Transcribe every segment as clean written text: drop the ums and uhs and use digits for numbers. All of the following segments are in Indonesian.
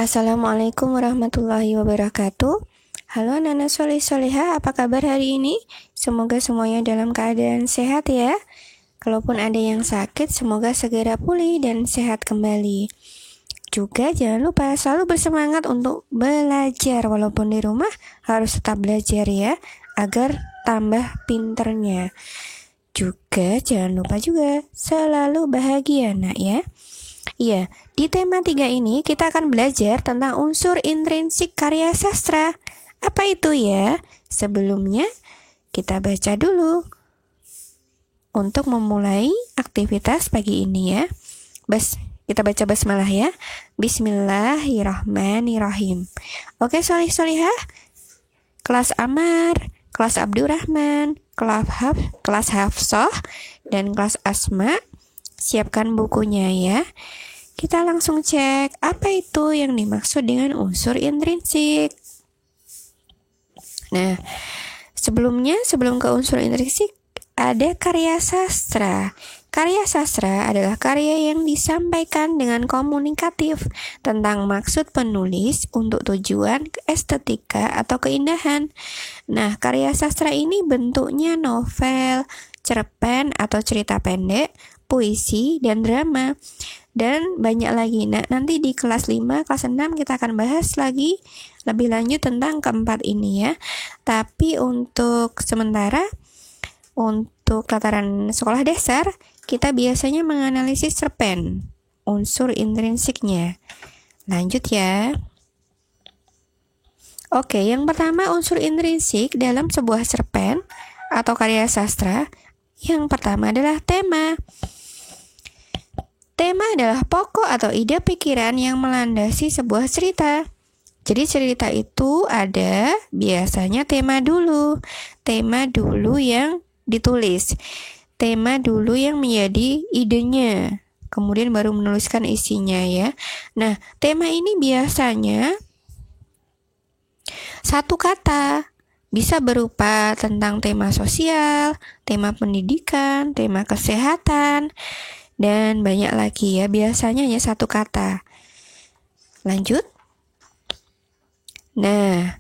Assalamualaikum warahmatullahi wabarakatuh. Halo anak-anak soleh-soleha, apa kabar hari ini? Semoga semuanya dalam keadaan sehat ya. Kalaupun ada yang sakit, semoga segera pulih dan sehat kembali. Juga jangan lupa selalu bersemangat untuk belajar, walaupun di rumah harus tetap belajar ya, agar tambah pinternya. Juga jangan lupa juga selalu bahagia nak ya. Iya, di tema 3 ini kita akan belajar tentang unsur intrinsik karya sastra. Apa itu ya? Sebelumnya kita baca dulu untuk memulai aktivitas pagi ini ya. Kita baca basmalah ya. Bismillahirrahmanirrahim. Oke, solih-solihah. Kelas Amar, kelas Abdurrahman, kelas Hafsah, dan kelas Asma. Siapkan bukunya ya. Kita langsung cek apa itu yang dimaksud dengan unsur intrinsik. Nah, sebelum ke unsur intrinsik ada karya sastra. Karya sastra adalah karya yang disampaikan dengan komunikatif tentang maksud penulis untuk tujuan estetika atau keindahan. Nah, karya sastra ini bentuknya novel, cerpen atau cerita pendek, puisi, dan drama. Dan banyak lagi. Nah, nanti di kelas 5, kelas 6 kita akan bahas lagi lebih lanjut tentang keempat ini ya. Tapi untuk sementara, untuk tataran sekolah dasar, kita biasanya menganalisis cerpen, unsur intrinsiknya. Lanjut ya. Oke, yang pertama unsur intrinsik dalam sebuah cerpen atau karya sastra. Yang pertama adalah tema. Tema adalah pokok atau ide pikiran yang melandasi sebuah cerita. Jadi cerita itu ada biasanya tema dulu yang ditulis. Tema dulu yang menjadi idenya. Kemudian baru menuliskan isinya ya. Nah, tema ini biasanya satu kata. Bisa berupa tentang tema sosial, tema pendidikan, tema kesehatan, dan banyak lagi ya, biasanya hanya satu kata. Lanjut. Nah,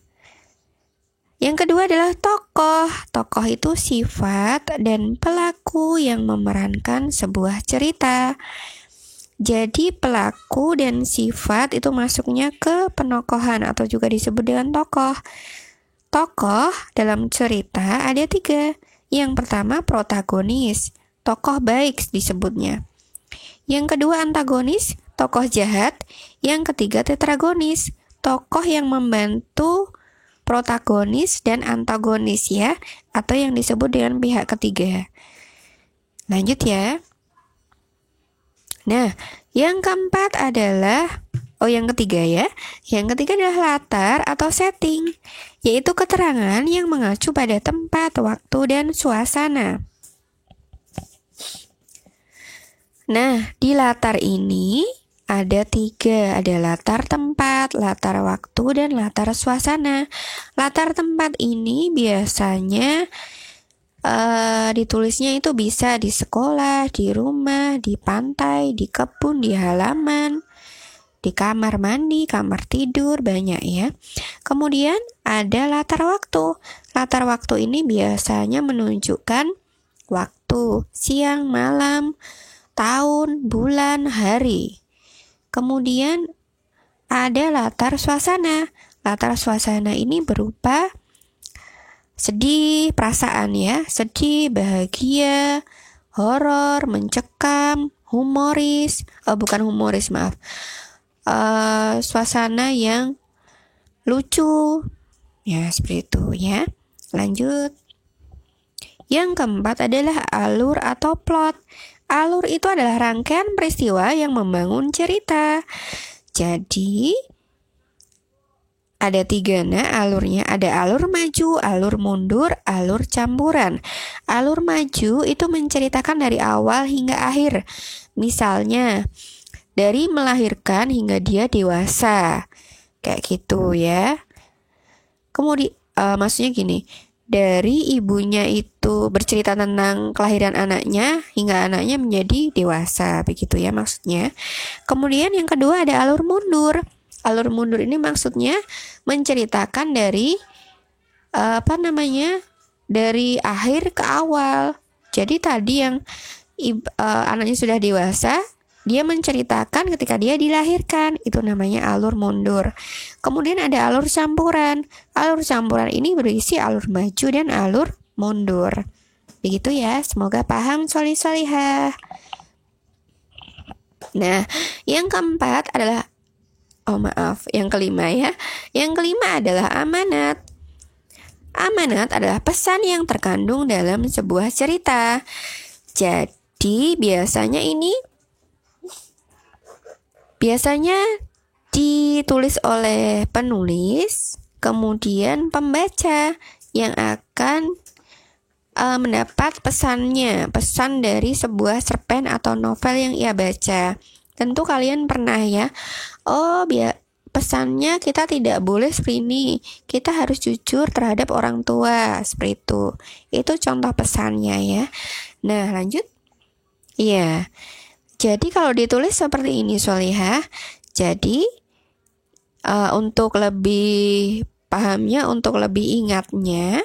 yang kedua adalah tokoh. Tokoh itu sifat dan pelaku yang memerankan sebuah cerita. Jadi pelaku dan sifat itu masuknya ke penokohan atau juga disebut dengan tokoh. Tokoh dalam cerita ada 3. Yang pertama protagonis, tokoh baik disebutnya. Yang kedua antagonis, tokoh jahat. Yang ketiga tetragonis, tokoh yang membantu protagonis dan antagonis ya, atau yang disebut dengan pihak ketiga. Lanjut ya. Nah, yang keempat adalah yang ketiga ya. Yang ketiga adalah latar atau setting, yaitu keterangan yang mengacu pada tempat, waktu, dan suasana. Nah, di latar ini ada 3, ada latar tempat, latar waktu, dan latar suasana. Latar tempat ini biasanya ditulisnya itu bisa di sekolah, di rumah, di pantai, di kebun, di halaman, di kamar mandi, kamar tidur, banyak ya. Kemudian ada latar waktu. Latar waktu ini biasanya menunjukkan waktu, siang, malam, tahun, bulan, hari. Kemudian ada latar suasana. Latar suasana ini berupa sedih, perasaan ya, sedih, bahagia, horor, mencekam, humoris, suasana yang lucu, ya seperti itu ya. Lanjut. Yang keempat adalah alur atau plot. Alur itu adalah rangkaian peristiwa yang membangun cerita. Jadi ada 3 alurnya. Ada alur maju, alur mundur, alur campuran. Alur maju itu menceritakan dari awal hingga akhir. Misalnya dari melahirkan hingga dia dewasa, kayak gitu ya. Kemudian maksudnya gini, dari ibunya itu bercerita tentang kelahiran anaknya hingga anaknya menjadi dewasa, begitu ya maksudnya. Kemudian yang kedua ada alur mundur. Alur mundur ini maksudnya menceritakan dari dari akhir ke awal. Jadi tadi yang anaknya sudah dewasa, dia menceritakan ketika dia dilahirkan, itu namanya alur mundur. Kemudian ada alur campuran. Alur campuran ini berisi alur maju dan alur mundur. Begitu ya, semoga paham solih-solihah. Nah, yang keempat adalah yang kelima ya. Yang kelima adalah amanat. Amanat adalah pesan yang terkandung dalam sebuah cerita. Jadi biasanya ditulis oleh penulis, kemudian pembaca yang akan mendapat pesan dari sebuah cerpen atau novel yang ia baca. Tentu kalian pernah ya, pesannya kita tidak boleh seperti ini, kita harus jujur terhadap orang tua, seperti itu. Itu contoh pesannya ya. Nah lanjut. Iya, jadi kalau ditulis seperti ini Solihah, jadi untuk lebih pahamnya, untuk lebih ingatnya,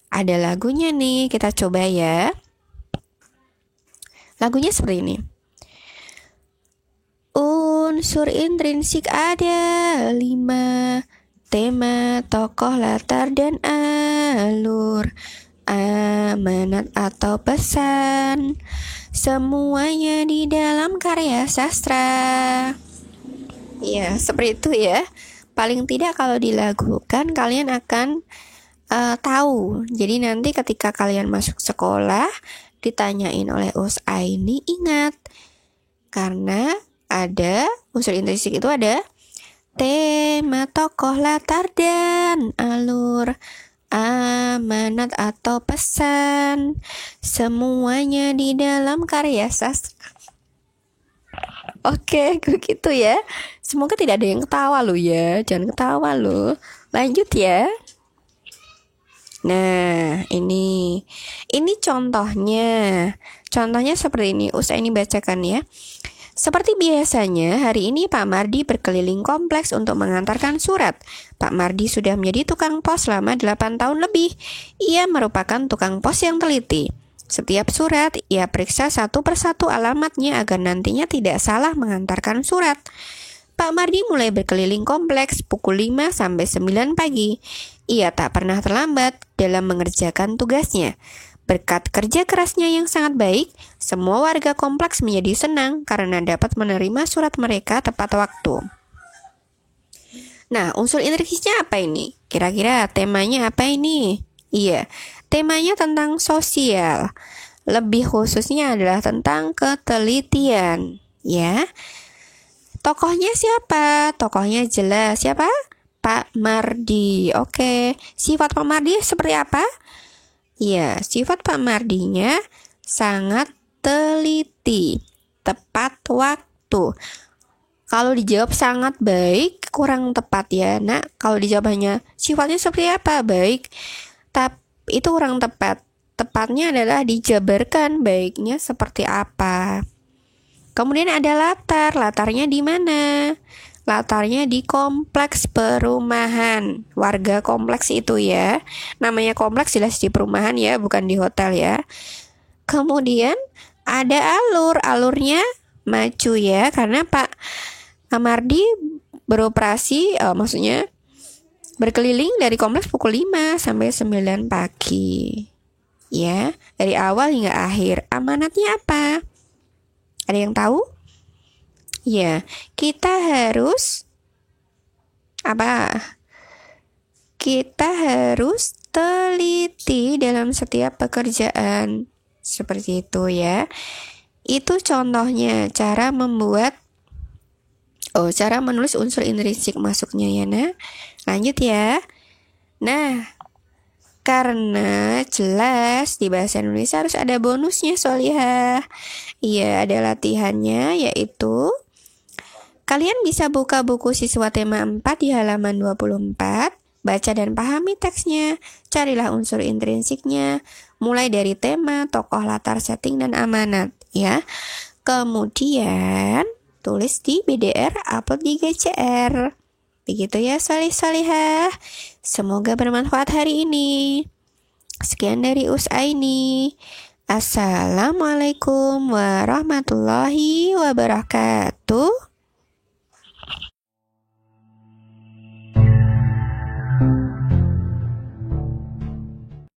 ada lagunya nih, kita coba ya. Lagunya seperti ini. Unsur intrinsik ada 5, tema, tokoh, latar, dan alur. Amanat atau pesan, semuanya di dalam karya sastra. Ya, seperti itu ya. Paling tidak kalau dilagukan kalian akan tahu. Jadi nanti ketika kalian masuk sekolah ditanyain oleh Us Aini, ingat. Karena ada unsur intrinsik itu ada tema, tokoh, latar, dan alur. Amanat atau pesan, semuanya di dalam karya sastra. Oke, begitu ya. Semoga tidak ada yang ketawa lo ya. Jangan ketawa lo. Lanjut ya. Nah, ini contohnya. Contohnya seperti ini. Usai ini bacakan ya. Seperti biasanya, hari ini Pak Mardi berkeliling kompleks untuk mengantarkan surat. Pak Mardi sudah menjadi tukang pos selama 8 tahun lebih. Ia merupakan tukang pos yang teliti. Setiap surat, ia periksa satu persatu alamatnya agar nantinya tidak salah mengantarkan surat. Pak Mardi mulai berkeliling kompleks pukul 5 sampai 9 pagi. Ia tak pernah terlambat dalam mengerjakan tugasnya. Berkat kerja kerasnya yang sangat baik, semua warga kompleks menjadi senang karena dapat menerima surat mereka tepat waktu. Nah, unsur intrinsiknya apa ini? Kira-kira temanya apa ini? Iya, temanya tentang sosial. Lebih khususnya adalah tentang ketelitian, ya. Tokohnya siapa? Tokohnya jelas. Siapa? Pak Mardi. Oke, sifat Pak Mardi seperti apa? Ya, sifat Pak Mardinya sangat teliti, tepat waktu. Kalau dijawab sangat baik, kurang tepat ya. Nah, kalau dijawab hanya sifatnya seperti apa? Baik, tapi itu kurang tepat. Tepatnya adalah dijabarkan baiknya seperti apa. Kemudian ada latar. Latarnya di mana? Latarnya di kompleks perumahan. Warga kompleks itu ya. Namanya kompleks jelas di perumahan ya, bukan di hotel ya. Kemudian ada alur. Alurnya maju ya, karena Pak Mardi beroperasi, maksudnya berkeliling dari kompleks pukul 5 sampai 9 pagi. Ya, dari awal hingga akhir. Amanatnya apa? Ada yang tahu? Ya, kita harus Kita harus teliti dalam setiap pekerjaan. Seperti itu ya. Itu contohnya cara menulis unsur intrinsik masuknya ya. Nah, lanjut ya. Nah, karena jelas di bahasa Indonesia harus ada bonusnya Solihah. Iya, ada latihannya, yaitu kalian bisa buka buku siswa tema 4 di halaman 24, baca dan pahami teksnya, carilah unsur intrinsiknya, mulai dari tema, tokoh, latar, setting, dan amanat, ya. Kemudian, tulis di BDR, upload di GCR. Begitu ya solih-solihah. Semoga bermanfaat hari ini. Sekian dari Usaini. Assalamualaikum warahmatullahi wabarakatuh.